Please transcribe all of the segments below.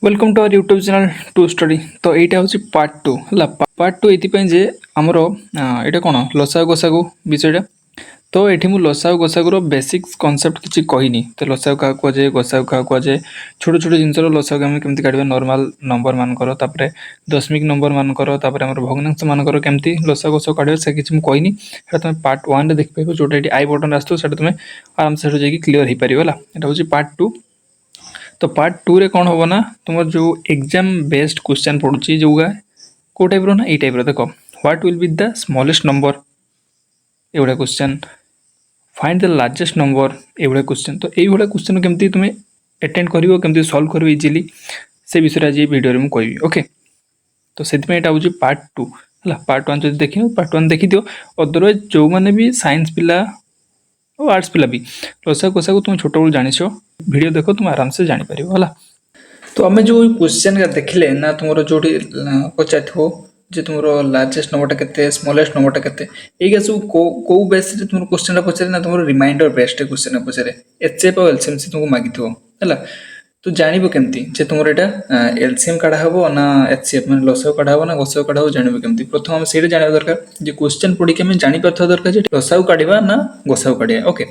Welcome to our YouTube channel to study. तो यहाँ हूँ पार्ट टू है। पार्ट टू ये जे आमर यहाँ कौन लसागु गोसागु विषयटा। तो ये मुझे लसागु गोसागुर बेसिक्स कनसेप्ट किसी कहनी। तो लसागु क्या कहुए गोसागु क्या कहुए छोट छोट जिन लसागु आम केमी काढ़ा नॉर्मल नंबर मानकर दशमिक नंबर मानकर भग्नांश मानकर केमती लसागु गोसागु काढ़ा से किसी मुझे कहनी। तुम पार्ट वन देख पार जोटा ये आई बटन आसो तुम आराम से क्लीयर हो पार। है हूँ पार्ट टू। तो पार्ट टू रे कौन हम ना तुम जो एग्जाम बेस्ड क्वेश्चन पड़ुची जो को टाइप रो ना ये टाइप देख what will be the smallest number एवढा question find the largest number एवढा क्वेश्चन। तो ये क्वेश्चन केमती तुम अटेंड कर केमती सॉल्व कर इजिली से विषय आज वीडियो में मुझे कहि। ओके तो से हूँ पार्ट टू है। पार्ट वन जो देख पार्ट वन देखी दियो। अदरवाइज जो मैंने भी साइंस पिला और आर्ट्स पिला भी लसागु गोसागु तुम छोट बेलू जानी वीडियो देखो तुम आराम से जापर है। तो आम जो क्वेश्चन का देखिले ना तुम जो पचार जे तुम लार्जेस्ट नंबरटा केते स्मॉलेस्ट नंबरटा केते ये सब को बेस तुम क्वेश्चन पचारे ना तुम रिमाइंडर बेस्ड क्वेश्चन पचारे एचसीएफ और एलसीएम से तुमको मागिथो है। तो जान केमती जे तुम यहाँ एलसीएम काढ़ा हम ना एचसीएफ मैं लसागु काढ़ा हम ना गोसागु काढ़ा हम जान केमती। प्रथम आम से जाना दरकार जे क्वेश्चन पढ़ी आम जापर दरकार लसागु काढ़ा ना गोसागु काढ़ा। ओके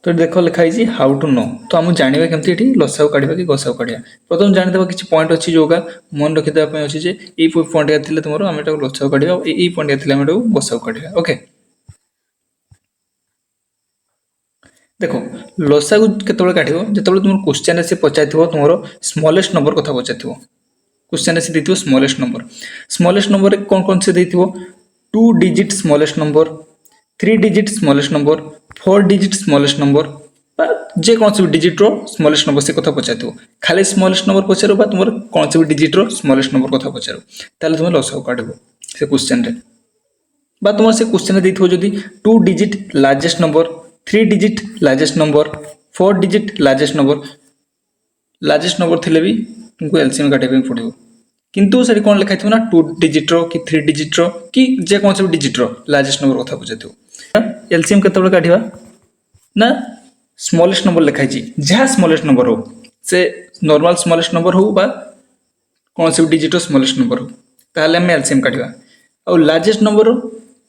तो देख लिखाई हाउ टू नो। तो आम जाना केमती लसागु काढ़ा कि गोसागु काढ़ा। प्रथम जानीदे किसी पॉइंट अच्छी जोगा मन रखीदेप अच्छी जे ये पॉइंट थे तुम आम लसागु काढ़ा ये पॉइंट थे आम गोसागु काढ़ा। ओके देख लसागु केतବେଳେ काढ़ जो तुम क्वेश्चन से पचार तुम स्मॉलेस्ट नंबर कथा पचार क्वेश्चन से देखो स्मॉलेस्ट नंबर कौन कौन से देखो 2 digit smallest number 3 digit smallest number 4 digit smallest number जे कौन से डिजिट रो स्मॉलेस्ट नंबर से कथा पचार खाली स्मॉलेस्ट नंबर पचार तुम कौन से डिजिट रो स्मॉलेस्ट नंबर कथा पचार ताले तुम लसागु काढ़ से क्वेश्चन रे तुम से क्वेश्चन देखो जदि 2 digit largest number 3 digit largest number 4 digit largest number थे भी तुमको एलसीएम काटे पड़ो किंतु से कौन लिखाई थो ना 2 डिजिट रो कि 3 डिजिट रो कि जे कौन से डिजिट रो लार्जेस्ट नंबर कथा पचार एलसीएम केतବେଳେ काढ़ा ना स्मॉलेस्ट नंबर लिखाई जहाँ स्मॉलेस्ट नंबर हो से नॉर्मल स्मॉलेस्ट नंबर हो बा कौन से डिजिट रो स्मॉलेस्ट नंबर हो ताहले हम एलसीएम काढ़ा और लार्जेस्ट नंबर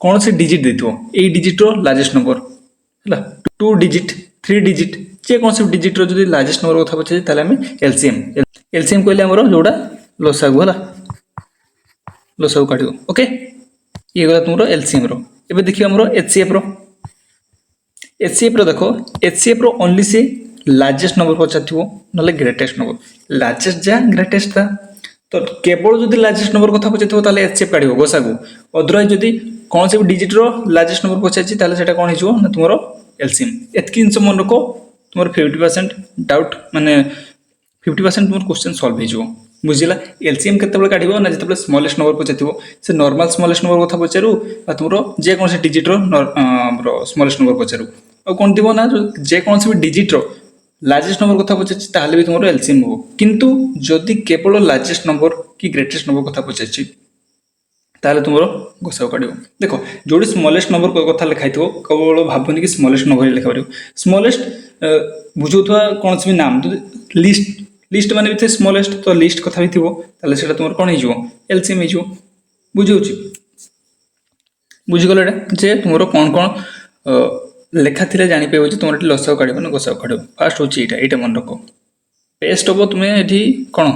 कौन से डिजिट देथो ए डिजिट रो लार्जेस्ट नंबर है 2 डिजिट 3 डिजिट जे कौन से डिजिट रो जदि लार्जेस्ट नंबर कथा पचार ताहले हम एलसीएम कहले हमरो जोड़ा लसागु है लसागु काढ़। ओके ये गला तुम एलसीएम रो। एबे देखियो हमरो एचसीएफ रो देखो एचसीएफ रो ओनली से लार्जेस्ट नंबर पचार ना ग्रेटेस्ट नंबर लार्जेस्ट जा ग्रेटेस्ट था। तो केवल जदि लार्जेस्ट नंबर कथा पचार ताले एचसीएफ काढ़ गोसागु अदरवाइज जदि कौन से डिजिट रो लार्जेस्ट नंबर पचार ताले सेटा कौन हो ना तुम एलसीएम एतकी जिन मन रख तुम 50% डाउट माने 50% तुम क्वेश्चन सॉल्व हो बुझला। एलसीएम केतବେଳେ काढ़ ना जो स्मॉलेस्ट नंबर पचार से नॉर्मल स्मॉलेस्ट नंबर कथा पचारू तुम जे कौन से डिजिट रो स्मॉलेस्ट नंबर पचारू और कौन थी ना जे कौन से डिजिट रो लार्जेस्ट नंबर कथा पचार ताहले भी तुम एलसीएम हो किंतु जदि केवल लार्जेस्ट नंबर कि ग्रेटेस्ट नंबर कथा पचार ताहले तुम गोसागु काढ़। देख जो स्मॉलेस्ट नंबर कथा लिखाई केवल भावनी कि स्मॉलेस्ट नंबर लिखा पार स्मॉलेस्ट बुझुवा कौन भी नाम लिस्ट माने भी थे स्मॉलेस्ट तो लिस्ट कथा भी थी तुम कौन हो एलसीएम हो बुझे बुझीगल जे तुम कौन कौन लेखा थी जापर तुम ये लसागु काढ़ ना गोसागु काढ़। फास्ट हूँ यहाँ मन रख बेस्ट हम तुम्हें ये कौन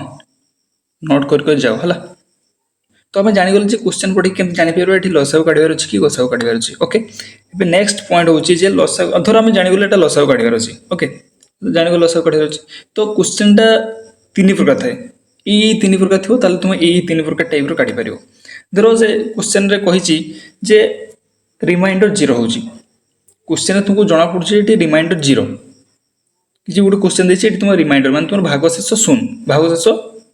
नोट कर जाओ है। तो आम जानीगल क्वेश्चन पढ़ी के जापर ये लसागु काढ़ार अच्छी कि गोसागु काढ़ार अच्छी। ओके ए नेक्स्ट पॉइंट हूँ लसागु धर आम जानीगल ये लसागु काढ़ार अच्छी। ओके जानीगल लसागु काढ़ार अच्छी तो क्वेश्चन टा 3 प्रकार थाए ये 3 प्रकार थो ताले तुम ये 3 प्रकार टाइप रो काढ़ी पारियो। धर से क्वेश्चन रे कहिची जे रिमाइंडर 0 होची क्वेश्चन तुमको जना पड़ुची ये रिमाइंडर 0 किसी गोटे क्वेश्चन देछि तुम रिमाइंडर मान तुम भागशेष 0 भागशेष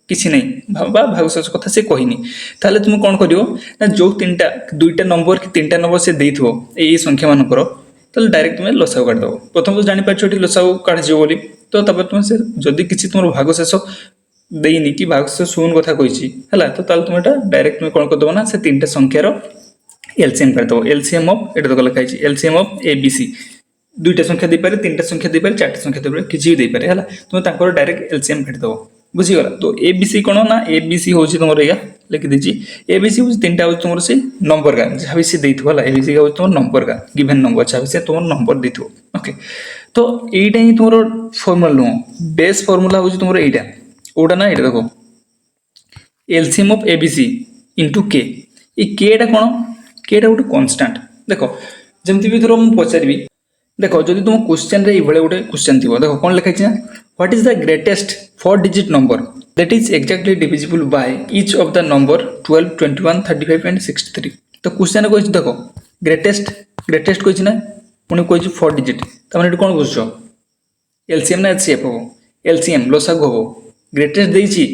किसी नहीं भागशेष कथा से कहनी ताले तुम कौन करियो ना जो 2टा नंबर कि 3टा नंबर से देइथो एई संख्या मानकर ताले डायरेक्ट तुम लसागु काढ़ दो। प्रथम तो जानि पारछो एठी लसागु काढ़ जिवो बोली तो तब तुम से जदि किसी तुम भागशेष देइनी कि भागशेष 0 कथा कहिछि हला तो ताले तुम एटा डायरेक्ट तुम कौन कर दबो ना से 3टा संख्यार एलसीएम कर दो। एलसीएम ऑफ एटा तो लिखा है एलसीएम ऑफ एबीसी 2टा संख्या दे पारे 3टा संख्या दे पारे 4टा संख्या दे पारे किछि भी दे पारे हला तुम ताकर डायरेक्ट एलसीएम काढ़ दो। बुझीगला तो ए बी सी कौन ना ए बी सी हूँ तुम या लिखिदी ए बी सी हूँ तीन टा हूँ तुम से नंबर का जहाँ भी सी देथिबो है ए बी सी हूँ तुम नंबर का गिवन नंबर जहाँ भी से तुम नंबर देथिबो ओके तो यहीटा ही तुम फॉर्मूला नुह बेस फॉर्मूला हूँ तुम यहीटा कोटा ना ये देखो एलसीएम ऑफ एबीसी इंटू के ये केटा कौन केटा गोटे कन्स्टाट देख जमती भी थोड़ा मुझे पचारि देख जदि तुम क्वेश्चन रे ये गोटे क्वेश्चन थी देख कौन लिखाई ना what is the greatest 4 digit number that is exactly divisible by each of the number 12, 21, 35 and 63 तो क्वेश्चन कही देख ग्रेटेस्ट ग्रेटेस्ट कही ना पुणी कही 4 डिजिट तमें कौन बुझ एलसीएम ना एचसीएफ हम एलसीएम लसागु हम ग्रेटेस्ट देती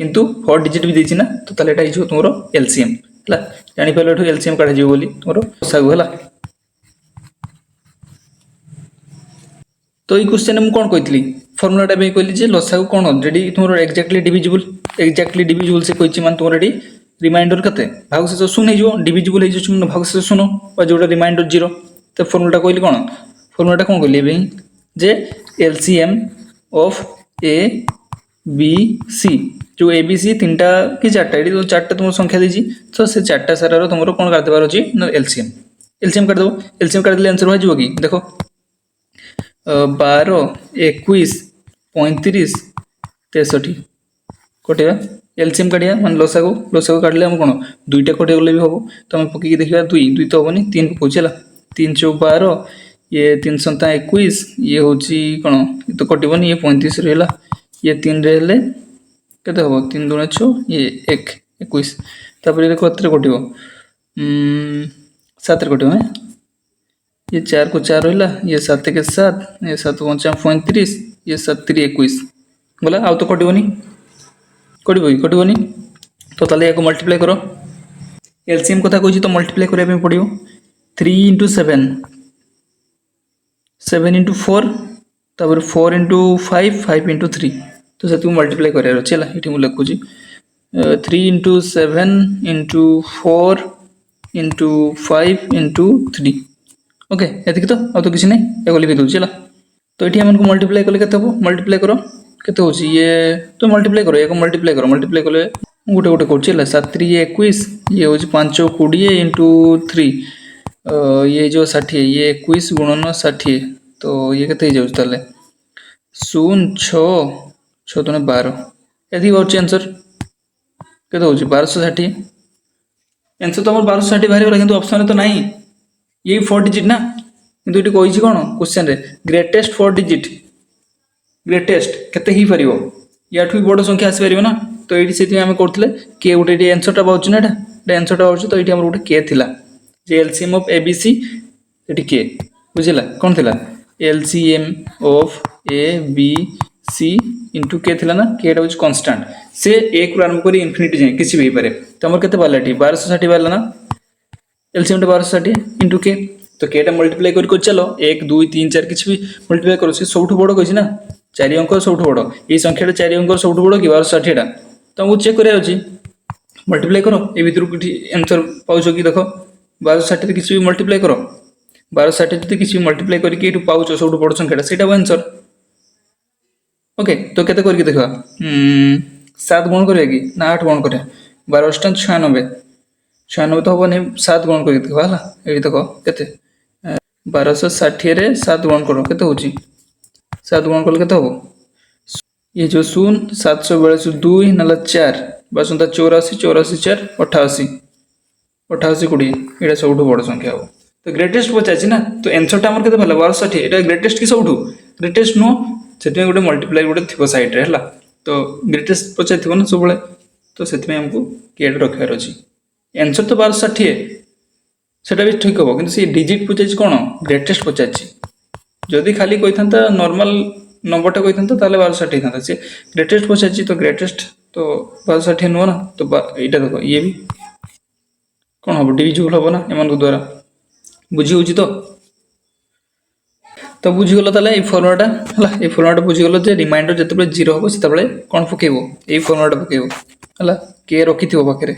किंतु 4 डिजिट भी देती ना तो ताले एटा हिजो तुमरो एलसीएम हला जानि पालो एठो एलसीएम काढा जिवो बोली तुमरो लसागु हला तो ये क्वेश्चन में कौन कही फर्मुलाटा भी कहली जे लसागु कौन रेडी तुम एक्जाक्टली डिविजिबल से कही मान तुम रेडी रिमाइंडर कते भागशेष शून्य हो डिविजिबल हो भागशेष शून्य और जो रिमाइंडर 0 तो फर्मुलाटा कहली कौन फर्मुलाटा कौन कहली जे LCM of A B C जो ए बी सी तीन टा कि चार्टा ये तो चार्टा तुम संख्या देती तो से चार्टा सारा तुम कौन काटिदेबार अच्छी एलसीएम एलसीएम काटिदेव एलसीएम काटिदेले आंसर हो कि देख 12, 21, 35, 63 कटेगा एलसीएम काटिया मान लसागु काटिले हम कौन दुईटा कटिगले भी हम तो आम पकईक देखा दुई तो हेनी 3 पकाऊे 3 × 12 ये 3 × 7 = 21 ये हूँ कौन ये तो कटोनी ये 35 रहा ये 3 रे के 3 × 2 = 6 ये 1 21 तापर कत कटो 7 कटो हाँ ये 4 को 4 रहा ये 7 के 7 ये 7 × 5 = 35 ये 7 × 3 = 21 बोला आउ तो कटोनी कटोनी तो ताले या मल्टीप्लाई करो एलसीएम कथा कही तो मल्टीप्लाई करने पड़ो 3 × 7 7 × 4 तापर 4 × 5 5 × 3 तो से मल्टीप्लाई करार अच्छे है ये मुझे लिखुची 3 × 7 × 4 × 5 × 3 ओके ये तो आ तो किसी नहीं ये लिखी दूसरी है तो ये आमको मल्टीप्लाई कले के मल्टीप्लाई करो केते होची ये तो मल्टीप्लाई करो एक मल्टीप्लाई कले गोटे गोटे कर 7 × 3 = 21 ये हूँ 5 × 20 × 3 ये जो 60 ये 21 × 60 तो ये केते हो जाए 0 6 6 × 12 ये आंसर केते हो 1260 आंसर तो 1260 बाहर गला किंतु ऑप्शन तो नहीं ये 4 डिजिट ना किंतु ये कही कौन क्वेश्चन रे ग्रेटेस्ट 4 डिजिट ग्रेटेस्ट केते ही परियो याठू भी बड़ संख्या आसी परियो ना तो ये से आम करते के गोटे आंसर पाँच ना ये आंसर पाँच तो ये गोटे के थिला जे एलसीएम ऑफ एबीसी ये के बुझला कौन थिला LCM of A B C into के थिला ना के हूँ कन्स्टाट से एक आरंभ कर इनफिनिटी जाए किसी भी पारे तो आम के 1260 बाहर ना एलसीएम 1260 इंटू के तो केटा मल्टीप्लाई कर चलो 1 2 3 4 किसी भी मल्टीप्लाई करो से सब बड़ कही ना 4 अंक सब बड़ ये संख्या 4 अंक सब बड़ कि 1260 तो आमको चेक करार अच्छी मल्टीप्लाई करो ये भितर किसी आंसर पाँच कि देख 1260 किसी भी मल्टीप्लाई करो 1260 जो किसी भी मल्टीप्लाई करके पाँच सब बड़ संख्या से आंसर ओके तो केते करके देखा 7 गुण करिया कि ना 8 गुण करिया 12 × 96 96 तो हम नहीं 7 गुण करके देखा है ये देख केते 1260 रे 7 गुण करो केते होची 7 गुण कल केते हो ये जो 0 742 2 नाला 4 बासंता 84 84 4 88 88 20 ये सब बड़ संख्या हो तो ग्रेटेस्ट पचार ना तो आंसर आम के 1260 ये ग्रेटेस्ट कि सब ग्रेटेस्ट नुह से गोटे मल्टीप्लाई गोटे थी सैड रे तो ग्रेटेस्ट पचार थी ना सब तो से आमको केट रखार अच्छी आंसर तो 1260 सेटा भी ठीक हम कि डिजिट पचार कौन ग्रेटेस्ट पचार जदि खाली कही था नॉर्मल नंबरटा कही था 1260 था सी ग्रेटेस्ट पचार तो ग्रेटेस्ट तो 1260 नुह ना तो यहाँ देख ये भी कौन हम डिविजिबल हम ना एम द्वारा बुझी हो तो बुझीगल ताले ये फर्मुलाटा है ये फर्मुलाटा बुझीगल जे रिमाइंडर जिते 0 हम से कौन पकेब ये फर्मुलाटा पकेब है के रखी पाखे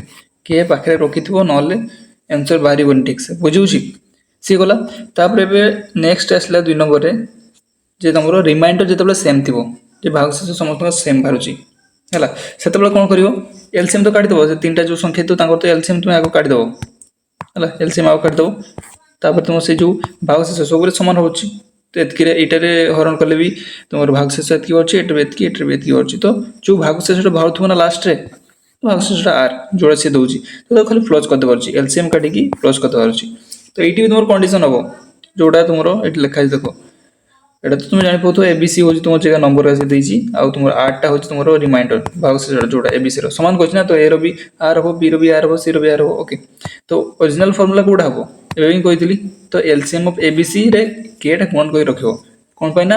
के पाखे रखी ना आंसर बाहर ठीक से बुझे सी गला नेक्स्ट आसला 2 नंबर रे जे तुम रिमाइंडर जिते सेम थी भागशेष समस्त सेम बाहर ହେଲା ସେତେବେଳେ କ'ଣ କରିବ ଏଲସିଏମ୍ ତ କାଢ଼ିଦେବ ସେ ତିନିଟା ଯେଉଁ ସଂଖ୍ୟା ଥିବ ତାଙ୍କର ତ ଏଲସିଏମ୍ ତୁମେ ଆଗ କାଢ଼ିଦେବ ହେଲା ଏଲସିଏମ୍ ଆଗ କାଢ଼ିଦେବ ତାପରେ ତୁମ ସେ ଯେଉଁ ଭାଗଶେଷ ସବୁରେ ସମାନ ହେଉଛି ତ ଏତିକିରେ ଏଇଟାରେ ହରଣ କଲେ ବି ତୁମର ଭାଗଶେଷ ଏତିକି ଅଛି ଏଠାରେ ଏତିକି ଅଛି ତ ଯେଉଁ ଭାଗଶେଷଟା ବାହାରୁଥିବ ନା ଲାଷ୍ଟରେ ଭାଗଶେଷଟା ଆର୍ ଯେଉଁଟା ସେ ଦେଉଛି ତ ତାକୁ ଖାଲି ପ୍ଲସ୍ କରିଦେବାର ଅଛି ଏଲସିଏମ୍ କାଟିକି ପ୍ଲସ୍ କରିଦେବାର ଅଛି ତ ଏଇଠି ବି ତୁମର କଣ୍ଡିସନ୍ ହେବ ଯେଉଁଟା ତୁମର ଏଠି ଲେଖା ହେଇଛି ଦେଖ এটা তো তুমি জানিপাରୁଥିବ এবিসি হচ্ছে তোমার জায়গা নম্বর আসি দিয়েছি আর তোমার আরটা হচ্ছে তোমার রিমাইন্ডর ভাগশেষটা যেটা এবিসি র সমান করছি না তো এর বি আর হব বি র বি আর হব সি র বি আর হব ওকে তো অরিজিনাল ফর্মুলা কোটা হব ଏବେ ହିଁ କହିଥିଲି ତ ଏଲସିଏମ୍ ଅଫ୍ ଏବିସି ରେ କେଟା କ'ଣ କରି ରଖିବ କ'ଣ ପାଇଁ ନା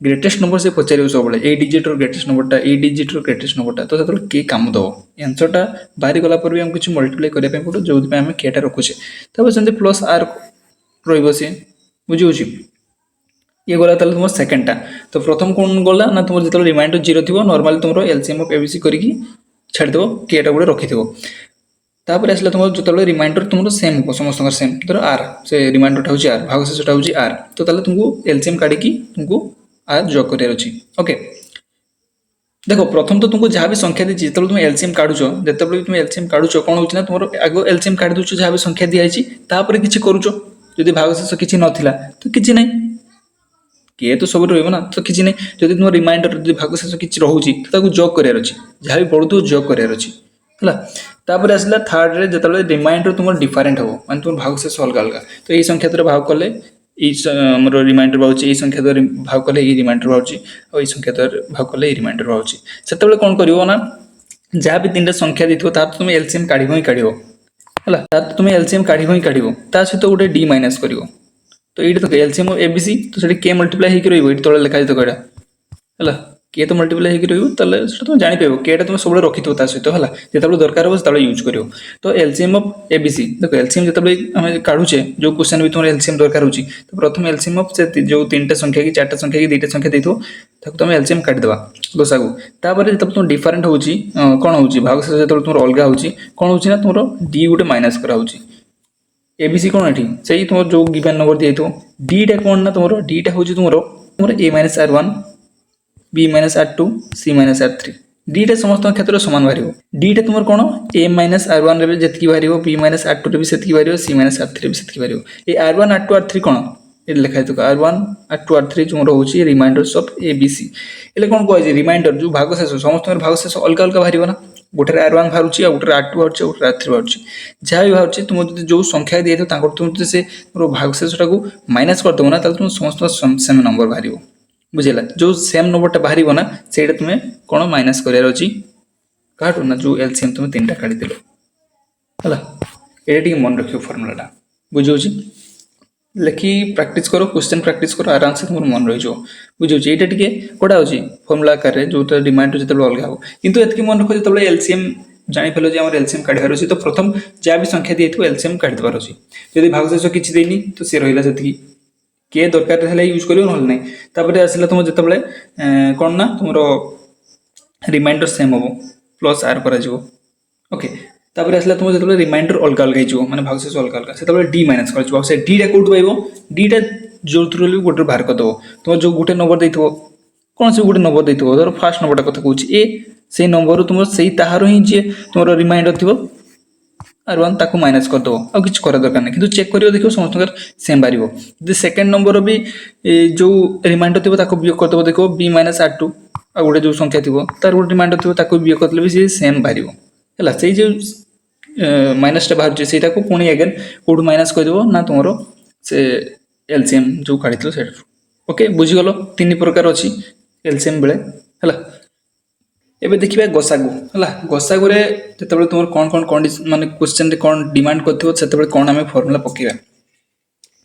ଗ୍ରେଟେଷ୍ଟ ନମ୍ବର ସେ ପଚାରିବ ସବୁବେଳେ ଏଇ ଡିଜିଟ୍ର ଗ୍ରେଟେଷ୍ଟ ନମ୍ବରଟା ଏଇ ଡିଜିଟ୍ର ଗ୍ରେଟେଷ୍ଟ ନମ୍ବରଟା ତ ସେତେବେଳେ କେ କାମ ଦେବ ଆନ୍ସରଟା ବାହାରି ଗଲା ପରେ ବି ଆମକୁ କିଛି ମଲ୍ଟିପ୍ଲାଏ କରିବା ପାଇଁ ପଡ଼ିବ ଯେଉଁଥିପାଇଁ ଆମେ କେଟା ରଖୁଛେ ତାପରେ ସେମିତି ପ୍ଲସ୍ ଆର୍ ରହିବ ସିଏ ବୁଝିହେଉଛି ये गला ताले तुम सेकेंडटा तो प्रथम कौन गला ना तुम जो रिमाइंडर 0 थी नॉर्मली तुम एलसीएम ऑफ एबीसी करके छाड़देव केटा गोटे रखिथो तापर आसला तुम जो रिमाइंडर तुम सेम हो समस्त सेम धर आर से रिमाइंडरटा हूँ आर भागशेषटा हूँ आर तो ताले तुमको एलसीएम काढ़ी तुमको आर जॉग करार अच्छी ओके देखो प्रथम तो तुमको जहाँ भी संख्या दी जो तुम एलसीएम काढ़ुच जो तुम एलसीएम काढ़ुच कौन हो तुम आग एलसीएम काढ़ी दूच जहाँ भी संख्या दिखाई किसी करुच जदि भागशेष किसी नाला तो किसी ना किए तो सब रहा तो किसी नहीं जब तुम रिमाइंडर जो भागशेष किसी रोचे तो जॉग करार अच्छी जहाँ भी पढ़ू जॉग करार अच्छी है तापर आसला थर्ड रे जो रिमाइंडर तुम डिफरेंट हो माने तुम भागशेष अलग अलग तो ये संख्या द्वारा भाग कले मोर रिमाइंडर बाहर ये संख्या द्वारा भाग कले ये रिमाइंडर बाहर और ये संख्या द्वारा भाग कले ये रिमाइंडर बाहर से कौन कर जहाँ भी तीन संख्या दी तार तुम एलसीएम काढ़ ही काढ़ है तुम एलसीएम काढ़ ही काढ़ सहित गोटे डी माइनस कर तो ये तो एलसीएम ऑफ एबीसी तो से के मल्टीप्लाई होकर रही तले लिखा है है के तो मल्टीप्लाई होकर रही तुम जापर केटा तुम सब रखी था सहित है जो दरकार हो से यूज कर तो एलसीएम ऑफ एबीसी देखो एलसीएम जो आम काढ़ुचे जो क्वेश्चन भी तुम एलसीएम दरकार हो तो प्रथम एलसीएम ऑफ से जो तीन संख्या की चार्टा संख्या की दुईटा संख्या देखो तुम एलसीएम काटिदेवा गोसागु तापर जो तुम डिफरेंट हो कौन हो भागशेष जो तुम अलग हो कौन हो तुम डी गोटे माइनस कराऊँ एबीसी कौन ये से तुम जो गिवन नंबर दिए डीटा कौन ना तुम डीटा हूँ तुम A minus R one B minus R two C minus R three डीटा समस्त क्षेत्र सामान बाहर डीटा तुम कौन ए माइनस आर वन रे जी बाहर बी माइनस आर टू भी से बाहर सी माइनस आर थ्री भी से बाहर ये R one R two R three कौन ये लिखा है R one R two R three जो रोचे remainders of A B C ये कौन कहे रिमाइंडर जो भागशेष समस्त भागशेष अलग अलग बाहर ना गोटे आर वन बाहर गोटे आर टू बाहर गोटे आर थ्री बाहर जहाँ भी बाहर तुम जो संख्या दिए तुम से भागशेषटा को माइनस करदेव ना तुम समस्त सेम नंबर बाहर बुझेगा जो सेम नंबरटा बाहर ना से तुम्हें कौन माइनस करार अच्छी काटू ना जो एलसीएम तुम तीन टा काढ़ी है ये मन रख फर्मुलाटा बुझे लिखी प्रैक्टिस करो क्वेश्चन प्रैक्टिस करो आराम से तुम मन रही बुझे ये टे कौटा हो फर्मुला आकार जो रिमाइंडर जो अलग हो कितु ये मन रख जो एलसीएम जापर जो एलसीएम काढ़ार अच्छी तो प्रथम जहाँ भी संख्या दिए एलसीएम काढ़ीदेवार अच्छी जब भागशेष किसी देनी तो सी रहा से के दरकार यूज कर ना तापर आसला तुम जो कौन ना तुम रिमाइंडर सेम हम प्लस आर कर ओके तापर आसला तुम जो रिमाइंडर अलग अलग हो मैंने भागशेष अलग अलग से डी माइनस कर डीटा कौट पाइब डीटा जो थ्रू भी गोटे बाहर करदेव तुम जो गोटे नंबर दे कौन से गोटे नंबर दे धर फास्ट नंबरटा कथा कहूँ ए से नंबर तुम से तार ही जी तुम रिमाइंडर थी आर वन ताको माइनस करदेव आ कि करा दरकार नहीं कि चेक कर देखो समस्त सेम बाहर जो सेकेंड नंबर भी जो रिमाइंडर थी वियोग करदेव देखो बी माइनस आर टू आ गोटे जो संख्या थी तार गोटे रिमाइंडर थी वियोग करदे भी सी सेम बाहर है से जो माइनसटा बाहर से पुणी अगेन कौट माइनस करदेव ना तुम से एलसीएम जो काढ़ी से ओके बुझीगल तीन प्रकार अच्छी एलसीएम बेले है एबे देखिए गोसागु है गोसागु जो तुम कौन कौन कंडीशन माने क्वेश्चन कौन डिमांड करते कौन आम फर्मुला पकेगा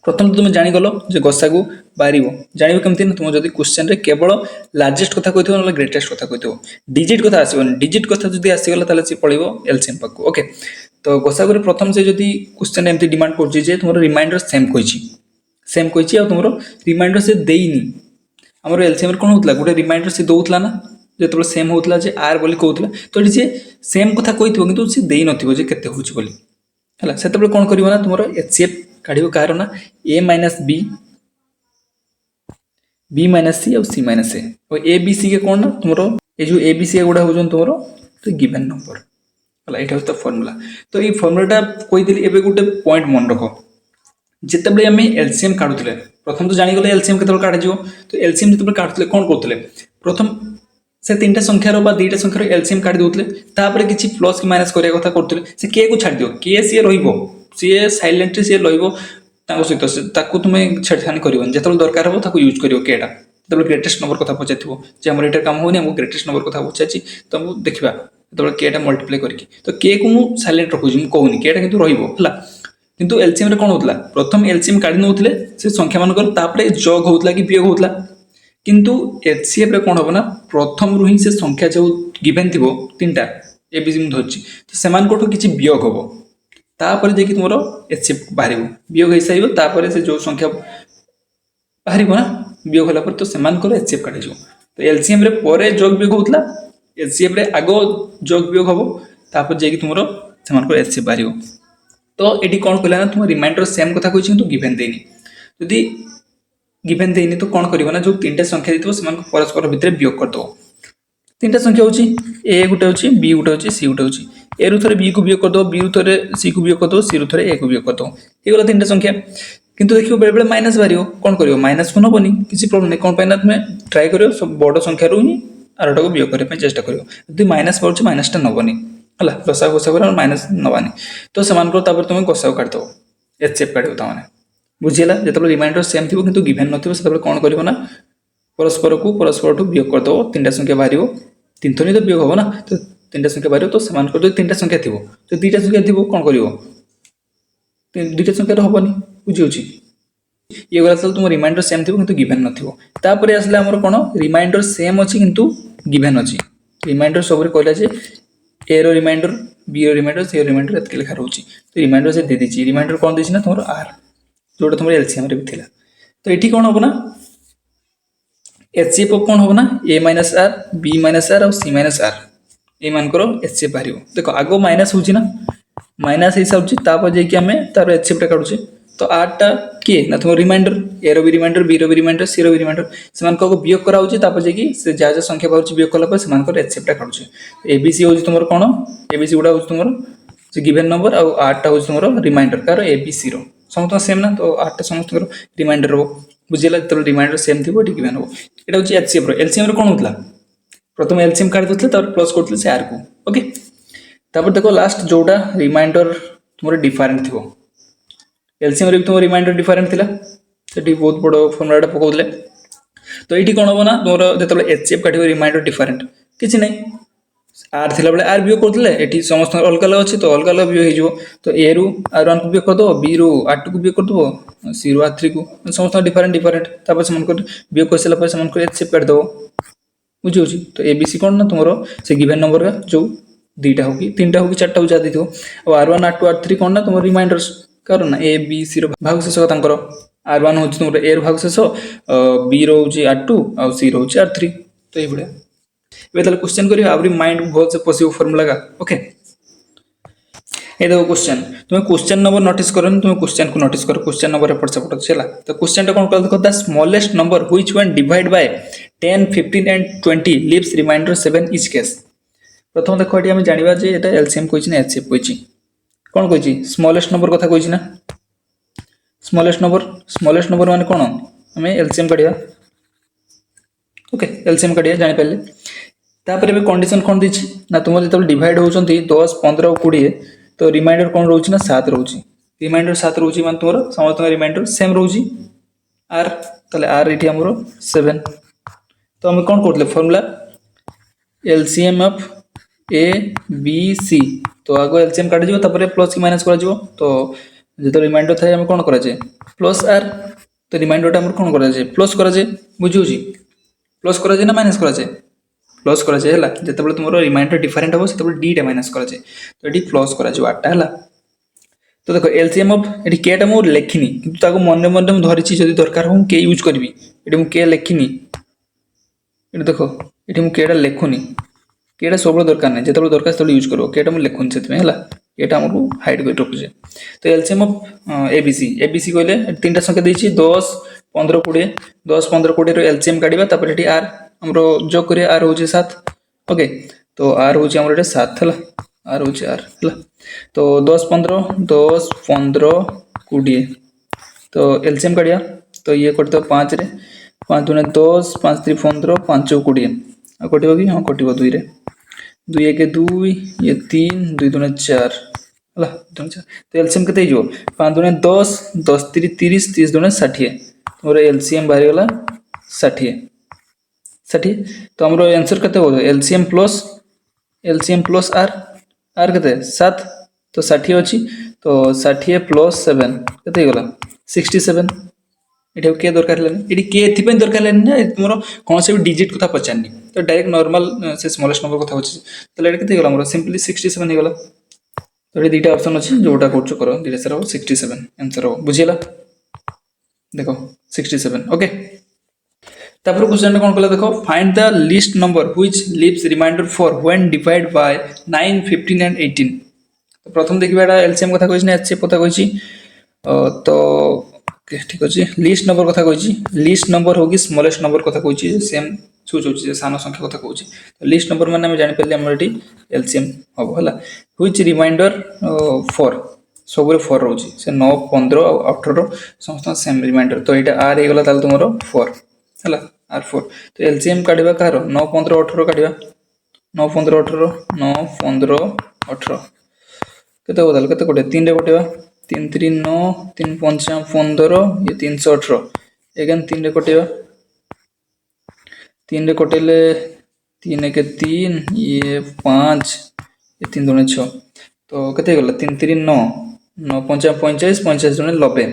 प्रथम तुम जानीगल जो गोसागु बाहर जान केमती तुम जब क्वेश्चन केवल लार्जेस्ट कथा कही ना ग्रेटेस्ट कथा कही डिजिट कथा आसोनी डिजिट कथा जब आसीगला सी पड़ो एलसीएम पाक ओके तो गोसागु प्रथम से जब क्वेश्चन एमती डिमांड कर तुम रिमाइंडर सेम कही तुम रिमाइंडर से देनी आम एलसीएम कौन होता गोटे रिमाइंडर से दौला ना जो सेम होता जे आर बोली कहूला तो ये सेम कथा कही कि सी दे नए के है से कौन कर तुम एचसीएफ काढ़ कह ना ए माइनस बी माइनस सी और सी माइनस ए बी सी के कौन ना तुम ये जो ए बी सी गुड़ा हो तुम तो गिवन नंबर है यहाँ तो फर्मूला तो ये फर्मूलाटा कही एवं गोटे पॉइंट मन रख जिते आम एलसीएम काढ़ुले प्रथम तो जानीगले एलसीएम के काढ़ तो एलसीएम जो काढ़ुले कौन करुले प्रथम से 3टा संख्यार 2टा संख्यार एलसीएम काढ़ी दौले किसी प्लस कि माइनस करने कथा करते से के को छाड़ दियो के सी सी सैलेंटली सी सहित तुम्हें छेड़खानी कर जो दरकार हो यूज कर केटा जो ग्रेटेस्ट नंबर कथा पचार आम ये कम होनी ग्रेटेस्ट नंबर कथा पचार तो देखा जो केटा मल्टीप्लाई करके तो के को मुझे सैलेंट रखुच्छी कहूनी केटा कि रहा किंतु एलसीएम कौन होता प्रथम एलसीएम काढ़ी नौले से संख्या मानक जग होता कि वियोग होता किंतु एचसीएफ रे कौन हम ना प्रथम रु ही से संख्या जो गिवन थी 3टा ए बी सी धरची तो से किसी वियोग हम तापर जाकि तुम एचसीएफ बाहर वियोग हो सारे से जो संख्या बाहर ना वियोग होला तो से एचसीएफ काढ़ी तो एलसीएम रे परे जग वियोग होता एचसीएफ रे आग जग वियोग हम तापर जाकि तुम से एचसीएफ बाहर तो ये कौन कहला ना तुम रिमाइंडर सेम कथा कही तो गिवन देनी यदि गिवन देनी तो कौन करना ना जो 3टा संख्या दी से परस्पर भितर वियोग करदे 3टा संख्या हूँ ए गोटे हूँ बी गोटे हूँ सी गोटे हूँ ए रु थे बी को वियोग करदे बी रु थे सी को वियोग करदे सी रु थे ए को वियोग करदे ये गला 3टा संख्या किंतु देखिए बेले बेले माइनस बाहर कौन कर माइनस को नबनी किसी प्रोब्लेम नहीं कौन पाइना तुम ट्राए कर बड़ संख्या ही आरटा को वियोग करने चेष्टा कर माइनस पड़े माइनसटा नबनी है लसा गोसा कर माइनस नबानी तो से तुम गोसा काढ़ीदेव एचसीएफ काढ़ मैंने बुझीला जो रिमाइंडर सेम थी कि गिवन न कौन कर परस्पर को परस्पर ठूँ वियोग करदेव 3टा संख्या बाहर 3 थर तो वियोग हम ना तो 3टा संख्या बाहर तो से 3टा संख्या थी तो 2टा संख्या थी कौन कर 2टा संख्या हेनी बुझी ये गला तुम रिमाइंडर सेम थी कि गिवन नपर आसले आमर कौन रिमाइंडर सेम अच्छी किंतु गिवन अच्छी रिमाइंडर सब कहला ए रो रिमाइंडर बी रो रिमाइंडर सी रिमाइंडर एत लिखा रोचे तो रिमाइंडर से दे दी रिमाइंडर कौन देती ना तुम आर जोटा तुम एलसीएम भी थी तो ये कौन हम ना एचसीएफ कौन हम ना A minus R B minus R और सी माइनस आर ये मानकर एचसीएफ बाहर देख आग माइनस हो माइनस हो सारी जाकि आम तार एचसीएफ काढ़ुचे तो आरटा किए ना तुम रिमाइंडर ए रो भी रिमाइंडर बी रो भी रिमाइंडर सी रो भी रिमाइंडर से वियोग कराऊँ जाकि से जहाँ संख्या बाहर वियोग कला से एचसीएफ काढ़ुचे एबीसी हूँ तुम कौन एबीसी गुड़ा हूँ तुम गिवन नंबर और आरटा हूँ तुम रिमाइंडर कार एबीसी रो समस्त सेम ना तो आरटा समस्त रिमाइंडर हम बुझेगा जो रिमाइंडर सेम थी ये गिवन हम यहाँ हूँ एचसीएफ एलसीएम कौन होता प्रथम एलसीएम काढ़ी देते प्लस करते से आर को ओके तापर देखो लास्ट जोटा रिमाइंडर तुम डिफरेंट थी एलसीएम भी तुम रिमाइंडर डिफरेंट थिला सेठी बहुत बड़ फर्मुलाटा पकाउले तो ये कौन हम ना तुम जो एचसीएफ काढ़ रिमाइंडर डिफरेंट किसी ना आर थिला बेले आर वियोग करते ये समस्त अलग अलग अच्छे तो अलग अलग वियोग हो तो ए रु आर1 को वियोग करदेव बी रु आर2 को वियोग करदेव सी रु आर3 को समस्त डिफरेंट डिफरेंट से वियोग कर सारापर एचसीएफ काढ़ीदेव बुझे तो एबीसी कौन ना तुम से गिवन नंबर का जो 2टा हो कि 3टा हो कि 4टा हो जा दी आर1 आर2 आर3 कौन ना तुम रिमाइंडर्स कारण ए बी सी भाग शेष आर1 हूँ तुम ए भाग शेष बी रोच आर2 आ सी रोच आर3 तो ये ताले क्वेश्चन कर माइंड भल से पशु फर्मुला का ओके ये देखो क्वेश्चन तुम्हें क्वेश्चन नंबर नोटिस कर तुम क्वेश्चन को नोटिस कर क्वेश्चन नंबर एपट सेपट अच्छे तो क्वेश्चन कौन कर देखो the smallest number which when divide by 10 15 and 20 leaves remainder 7 each case प्रथम देखो ये जाना जे एटा एलसीएम कही ना एचसीएफ कही कौन कही स्मॉलेस्ट नंबर कथा कही ना स्मॉलेस्ट नंबर माने कौन आम एलसीएम काढ़ा ओके एलसीएम काढ़ा जानीपारे तापर भी कंडीशन कौन दी ना तुम जो डिवाइड होती 10 15 और 20 तो रिमाइंडर कौन रोचे ना 7 रोचे रिमाइंडर 7 रोचे मान तुम समस्त रिमाइंडर सेम रोचे आर ताले आर ये आमर 7 तो आम कौन करते formula LCM of A B C तो आग एलसीएम काढ़ी प्लस की माइनस कर तो जो रिमाइंडर थाए आम कौन कराए प्लस आर तो रिमाइंडर कौन कराए प्लस कराए बुझे प्लस कराए ना माइनस कराए प्लस कराए जो तुम रिमाइंडर डिफरेंट हम से डीटा माइनस कराए तो ये प्लस करा है तो देखो एलसीएम ऑफ ये केटा मुझे लिखिनी कि मन मन धरी जब दरकार हो के यूज करी ये मुझे लिखिनी ये देखो ये मुझे केटा लिखुनी केटा सब दरकार नहीं जो दरकार से यूज कर केटा मुझे लिखुनी से ये आमको हाइड कर रखुचे तो एलसीएम ऑफ एबीसी एबीसी कहले 3टा संख्या देती 10 15 20 10 15 20 एलसीएम काढ़ा तापर ये आर आमर जोग कर आर हूँ 7 ओके तो आर हूँ आम ये 7 है आर हूँ आर है तो 10 15 20 तो एलसीएम काढ़िया तो ये कर 5 रे 5 दुने 10 5 3 15 5 20 आ कटो कि हाँ कटो 2 रे 2 1 2 ये 3 2 दुने 4 है तो एलसीएम के 5 दुने 10 10 3 30 30 दुने 60 मोर एलसीएम बाहरी गला 60 60 तो आमर आंसर केते हो एलसीएम प्लस आर आर के 7 तो 60 अच्छी तो 60 प्लस 7 के गला 67 ये के दरकार ये के ये दरकार ना मोर कौन से भी डिजिट कथा पचारनी तो डायरेक्ट नॉर्मल से स्मॉलेस्ट नंबर कथा होची तो ये के गला मोर सिंपली 67 हो गला तो ये दुईटा ऑप्शन अच्छी जोटा कर करो दुईटा सारा 67 आंसर हो बुझीला देखो 67 ओके तापर क्वेश्चन कौन कहला देखो find the least number which leaves remainder four when divide by 9 15 and 18 तो प्रथम देखिबा एटा एलसीएम कथा कहिछि ना एचसीएफ कथा कहिछि तो ठीक अछि लिस्ट नंबर कथा कहिछि लिस्ट नंबर होगी स्मॉलेस्ट नंबर कथा कहिछि सेम चूज होछि जे सानो संख्या कथा कहिछि तो लिस्ट नंबर माने हम जानि पल्ले हमर एटी एलसीएम हबो हला व्हिच रिमाइंडर फॉर सबरे 4 रहउछि से 9 15 और 18 समस्त सेम रिमाइंडर तो एटा आर हे गला ताल तुमरो 4 है R4 तो एलसीएम काढ़ा कह 9 15 18 काढ़ा 9 15 18 9 15 18 केते बदल केते कोटे 3 रे कोटेबा 3 3 9 3 5 15 ये 318 एगेन 3 रे कोटेबा 3 रे कोटेले 3 1 3 ये 5 ये 3 2 6 तो केते गला 3 3 9 9 5 45 45 दुने 90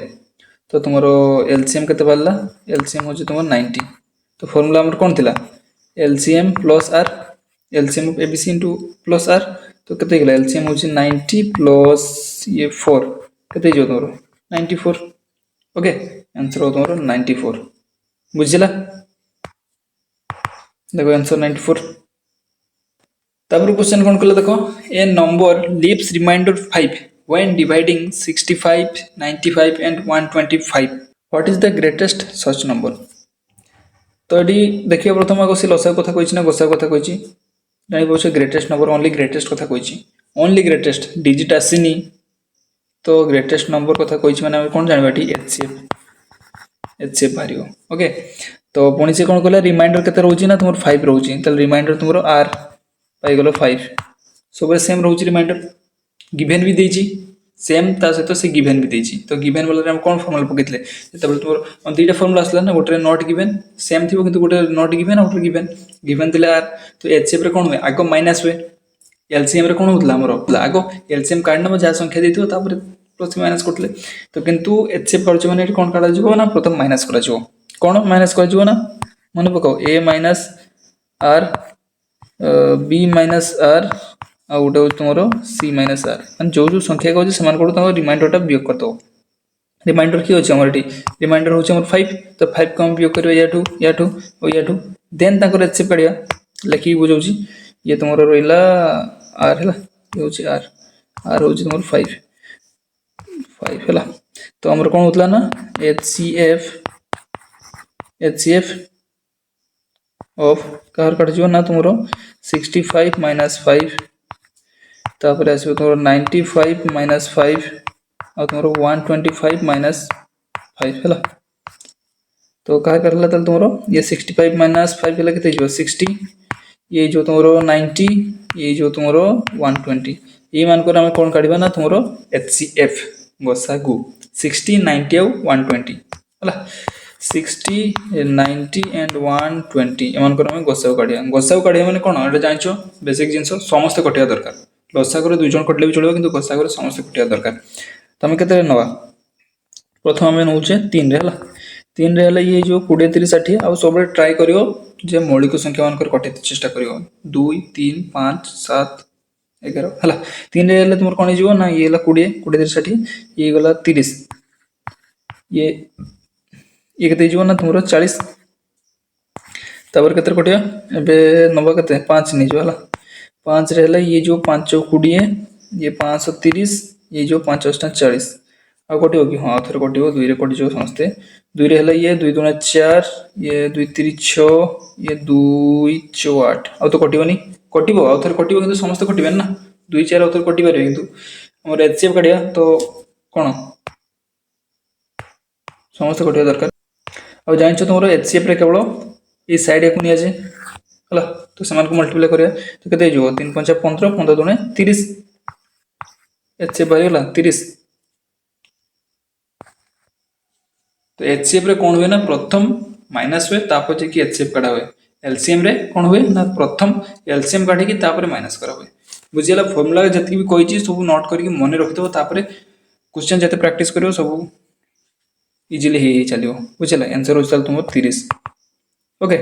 तो तुम्हारो एलसीएम केते बारला एलसीएम होची तुम 90 तो फार्मूला हमर कोन थिला LCM plus R LCM of ABC into plus R तो केते गेला एलसीएम होची 90 प्लस ये 4 केते जो तोरो 94 ओके आंसर हो तोरो 94 बुझिला देखो आंसर 94 तापर क्वेश्चन कोन कहला देखो a number leaves remainder 5 when dividing 65 95 and 125 what is the greatest such number तो ये देखिए प्रथम आगे से लसा कथा कहिछि ना गोसा कथा कहिछि जानि पछे ग्रेटेस्ट नंबर ओनली ग्रेटेस्ट कथा कहिछि ओनली ग्रेटेस्ट डिजिट आसीनी तो ग्रेटेस्ट नंबर कथा कहिछि माने हम कोन जानबाटी एचसीएफ भारियो ओके तो पुणी से कोन कहला रिमाइंडर केते रहउछि ना तुमर 5 रहउछि त रिमाइंडर तुमर आर पाई गेलो 5 सब सेम रहउछि रिमाइंडर गिवन भी देछि सेम ता सहित से गिवन भी देछि तो गिवन वाला हम कोन फार्मूला पकेतले जेतबे तुमर दुईटा फार्मूला आसला ना गोटे नॉट गिवन सेम थिबो किंतु गोटे नॉट गिवन और गिवन गिवन दिले आर तो एचसीएफ रे कोन हुए आगो माइनस हुए एलसीएम रे कोन होतला हमर आगो एलसीएम काढना जा संख्या देथिबो तापर प्लस माइनस करतले तो किंतु एचसीएफ करछ माने कोन काढा जिवो ना प्रथम माइनस करा जिवो कोन माइनस करा जिवो ना मन पकाओ a minus r b minus r आ गोटे हो तुमरो c माइनस r माने जो जो संख्या कहै से मान को रिमाइंडर टा वियोग करतो रिमाइंडर की होछ हमर एटी रिमाइंडर होछ हमर 5 तो 5 को हम वियोग करबा याठू और याठू देन ताकर एचसीएफ काढिया लेखि बुझौची ये तुमरो रोइला r हैला ये होछ r होछ तुमरो 5 हैला तो हमर कोन होतला ना एचसीएफ ऑफ कार काट जो ना तुमरो 65 माइनस 5 तापर आसो तुमरो 95 माइनस 5 और तुमरो 125 माइनस 5 हैला तो का करला तल तुमरो ये 65 माइनस 5 हैला केते जो 60 ये जो तुमरो 90 ये जो तुमरो 120 ये मान को हम कोन काढिबा ना तुमरो एचसीएफ गोसागु 60 90 और 120 हैला 60 90 एंड 120 एमान को हम गोसागु काढिया माने कोन एटा जानछो बेसिक जिंस समस्त कटिया दरकार लसागु रे दुई जण कटले भी चलबो किंतु गोसागु रे समस्त कटिया दरकार तमे केते नवा प्रथम हम नउचे 3 रे हला 3 रे हला ये जो 20 30 60 आ सब ट्राई करियो जे मौलिक संख्या मान कर कटे चेष्टा करियो 2 3 5 7 11 हला 3 रे हला तुमर कोन जीवो ना ये हला 20 20 30 60 ये गला 30 ये केते जीवो ना तुमरो 40 तबर केते कटिया एबे नबा केते 5 नि जो हला 5 रे हला ये जो 5 20 ये 530 ये जो 5 40 आ कटियो कि हां थरे कटियो 2 रे कटि जो समस्ते 2 रे हला ये 2 2 4 ये 2 3 6 ये 2 6 8 आ तो कटियो नि कटिब आउ थे कटिब कि समस्त कटे ना 2 4 आउ थे कटि पारे कि एचसीएफ काढ़ा तो कौन समस्त कटिया दरकार आ जान तुम एचसीएफ केवल ये सैड या नि जाए है तो से मल्टीप्लाई करा तो के 3 5 15 15 दुणे 30 एचसीएफ बाहरीगला 30 तो एचसीएफ रे कौन हुए ना प्रथम माइनस हुए तापर जे कि एचसीएफ काढ़ा हुए एलसीएम रे कौन हुए ना प्रथम एलसीएम काढ़ी तापर माइनस करा हुए बुझीगला फॉर्मूला जति भी कही सब नोट करके मन रखिथो तापर क्वेश्चन जते प्रैक्टिस करियो सब इजीली ही चलियो बुझला आंसर हो तुम 30 ओके।